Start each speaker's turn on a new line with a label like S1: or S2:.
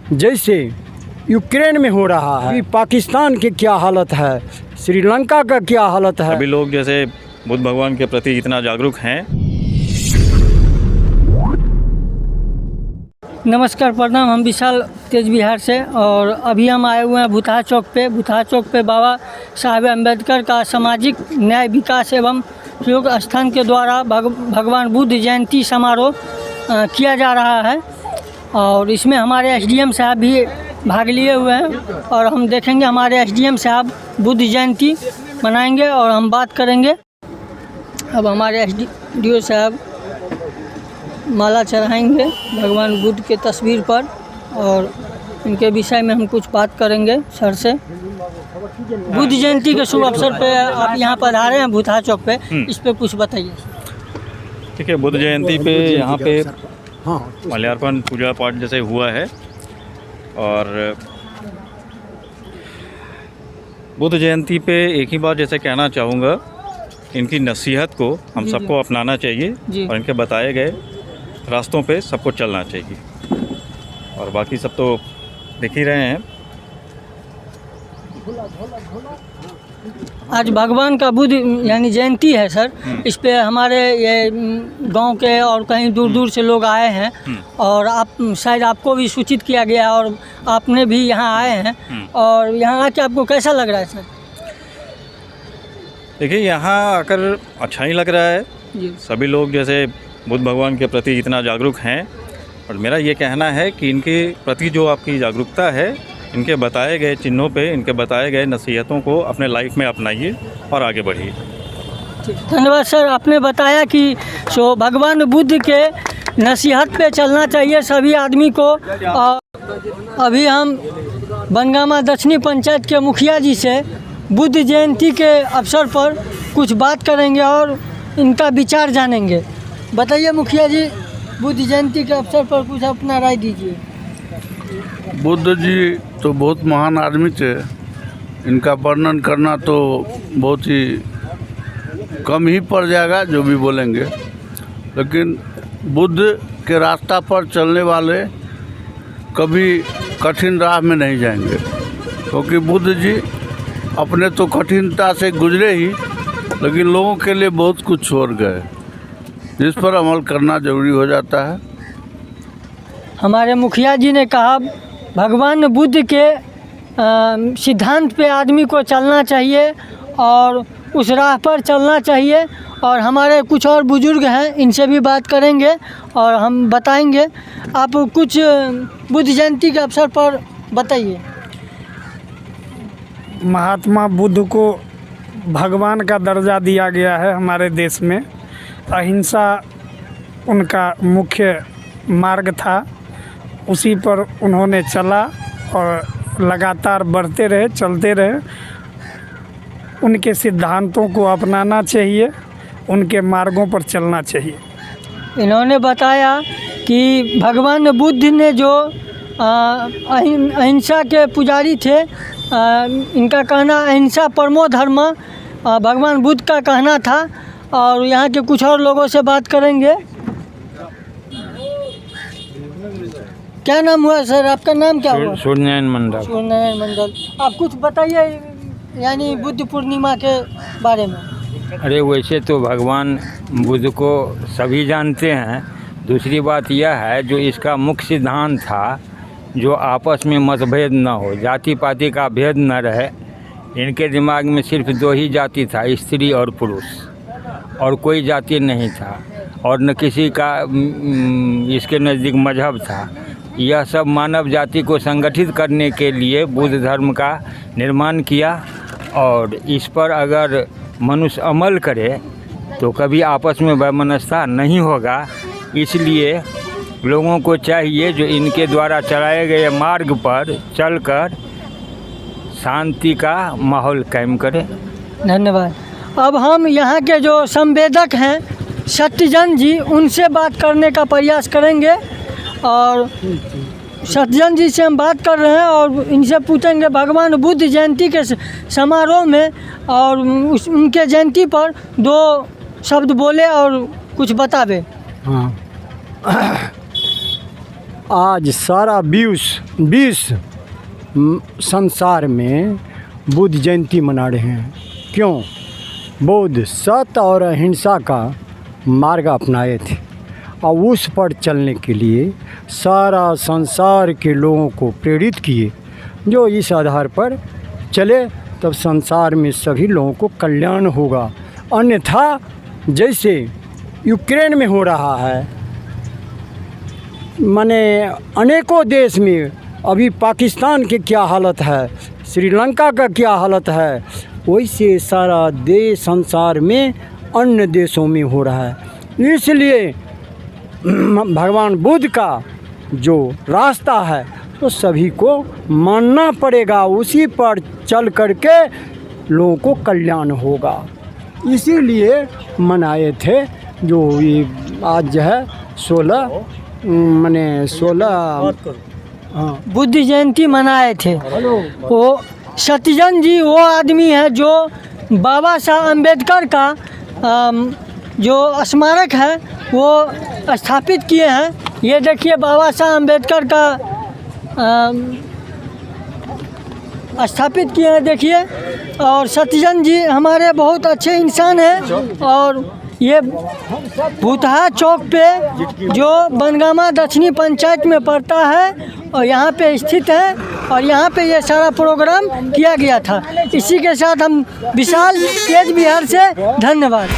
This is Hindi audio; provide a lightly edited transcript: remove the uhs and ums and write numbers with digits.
S1: जैसे यूक्रेन में हो रहा है, पाकिस्तान की क्या हालत है, श्रीलंका का क्या हालत है।
S2: अभी लोग जैसे बुद्ध भगवान के प्रति इतना जागरूक हैं।
S3: नमस्कार, प्रणाम। हम विशाल तेज बिहार से, और अभी हम आए हुए हैं भूतहा चौक पे बाबा साहब अम्बेडकर का सामाजिक न्याय विकास एवं योग स्थान के द्वारा भगवान बुद्ध जयंती समारोह किया जा रहा है, और इसमें हमारे एसडीएम साहब भी भाग लिए हुए हैं, और हम देखेंगे हमारे एसडीएम साहब बुद्ध जयंती मनाएंगे और हम बात करेंगे। अब हमारे एसडीओ साहब माला चढ़ाएंगे भगवान बुद्ध के तस्वीर पर, और इनके विषय में हम कुछ बात करेंगे सर से। बुद्ध जयंती के शुभ अवसर पे आप यहाँ पधारे हैं भूतहा चौक पे, इस पे कुछ बताइए।
S2: ठीक है, बुद्ध जयंती पे यहाँ पे माल्यार्पण पूजा पाठ जैसे हुआ है, और बुद्ध जयंती पे एक ही बात जैसे कहना चाहूँगा, इनकी नसीहत को हम सबको अपनाना चाहिए और इनके बताए गए रास्तों पे सबको चलना चाहिए, और बाकी सब तो देख ही रहे हैं।
S3: आज भगवान का बुद्ध यानी जयंती है सर, इस पे हमारे ये गांव के और कहीं दूर दूर से लोग आए हैं, और आप शायद आपको भी सूचित किया गया और आपने भी यहाँ आए हैं, और यहाँ आके आपको कैसा लग रहा है सर?
S2: देखिए, यहाँ आकर अच्छा ही लग रहा है। सभी लोग जैसे बुद्ध भगवान के प्रति इतना जागरूक हैं, और मेरा ये कहना है कि इनके प्रति जो आपकी जागरूकता है, इनके बताए गए चिन्हों पे, इनके बताए गए नसीहतों को अपने लाइफ में अपनाइए और आगे बढ़िए।
S3: धन्यवाद सर। आपने बताया कि भगवान बुद्ध के नसीहत पे चलना चाहिए सभी आदमी को। अभी हम बनगामा दक्षिणी पंचायत के मुखिया जी से बुद्ध जयंती के अवसर पर कुछ बात करेंगे और इनका विचार जानेंगे। बताइए मुखिया जी, बुद्ध जयंती के अवसर पर कुछ अपना राय दीजिए।
S4: बुद्ध जी तो बहुत महान आदमी थे, इनका वर्णन करना तो बहुत ही कम ही पड़ जाएगा जो भी बोलेंगे, लेकिन बुद्ध के रास्ता पर चलने वाले कभी कठिन राह में नहीं जाएंगे, क्योंकि बुद्ध जी अपने तो कठिनता से गुजरे ही, लेकिन लोगों के लिए बहुत कुछ छोड़ गए, जिस पर अमल करना जरूरी हो जाता है।
S3: हमारे मुखिया जी ने कहा भगवान बुद्ध के सिद्धांत पे आदमी को चलना चाहिए और उस राह पर चलना चाहिए, और हमारे कुछ और बुजुर्ग हैं, इनसे भी बात करेंगे और हम बताएंगे। आप कुछ बुद्ध जयंती के अवसर पर बताइए।
S5: महात्मा बुद्ध को भगवान का दर्जा दिया गया है हमारे देश में। अहिंसा उनका मुख्य मार्ग था, उसी पर उन्होंने चला और लगातार बढ़ते रहे, चलते रहे। उनके सिद्धांतों को अपनाना चाहिए, उनके मार्गों पर चलना चाहिए।
S3: इन्होंने बताया कि भगवान बुद्ध ने जो अहिंसा के पुजारी थे, इनका कहना अहिंसा परमो धर्म भगवान बुद्ध का कहना था, और यहाँ के कुछ और लोगों से बात करेंगे। क्या नाम हुआ सर? आपका नाम क्या हुआ?
S6: सूर्यनारायण मंडल।
S3: सूर्यनारायण मंडल। आप कुछ बताइए यानी बुद्ध पूर्णिमा के बारे में।
S6: अरे वैसे तो भगवान बुद्ध को सभी जानते हैं। दूसरी बात यह है, जो इसका मुख्य सिद्धांत था, जो आपस में मतभेद न हो, जाति पाति का भेद न रहे। इनके दिमाग में सिर्फ दो ही जाति था, स्त्री और पुरुष, और कोई जाति नहीं था, और न किसी का इसके नज़दीक मजहब था। यह सब मानव जाति को संगठित करने के लिए बुद्ध धर्म का निर्माण किया, और इस पर अगर मनुष्य अमल करे तो कभी आपस में वैमनस्यता नहीं होगा। इसलिए लोगों को चाहिए जो इनके द्वारा चलाए गए मार्ग पर चलकर शांति का माहौल कायम करे।
S3: धन्यवाद। अब हम यहाँ के जो संवेदक हैं सत्यजन जी, उनसे बात करने का प्रयास करेंगे, और सत्यजन जी से हम बात कर रहे हैं और इनसे पूछेंगे भगवान बुद्ध जयंती के समारोह में, और उनके जयंती पर दो शब्द बोले और कुछ बतावे।
S5: हाँ,
S1: आज सारा विश्व संसार में बुद्ध जयंती मना रहे हैं। क्यों? बुद्ध सत्य और अहिंसा का मार्ग अपनाए थे और उस पर चलने के लिए सारा संसार के लोगों को प्रेरित किए। जो इस आधार पर चले तब संसार में सभी लोगों को कल्याण होगा। अन्यथा जैसे यूक्रेन में हो रहा है, माने अनेकों देश में, अभी पाकिस्तान की क्या हालत है, श्रीलंका का क्या हालत है, वैसे सारा देश संसार में अन्य देशों में हो रहा है। इसलिए भगवान बुद्ध का जो रास्ता है तो सभी को मानना पड़ेगा, उसी पर चल करके लोगों को कल्याण होगा। इसीलिए मनाए थे जो ये आज जो है 16 हाँ
S3: बुद्ध जयंती मनाए थे। वो सत्यजन जी वो आदमी है जो बाबा साहब अम्बेडकर का जो स्मारक है वो स्थापित किए हैं। ये देखिए बाबा साहब अम्बेडकर का स्थापित किए हैं, देखिए। और सत्यजन जी हमारे बहुत अच्छे इंसान हैं। और ये भूतहा चौक पे जो बनगामा दक्षिणी पंचायत में पड़ता है और यहाँ पे स्थित है और यहाँ पे ये सारा प्रोग्राम किया गया था। इसी के साथ हम विशाल तेज बिहार से धन्यवाद।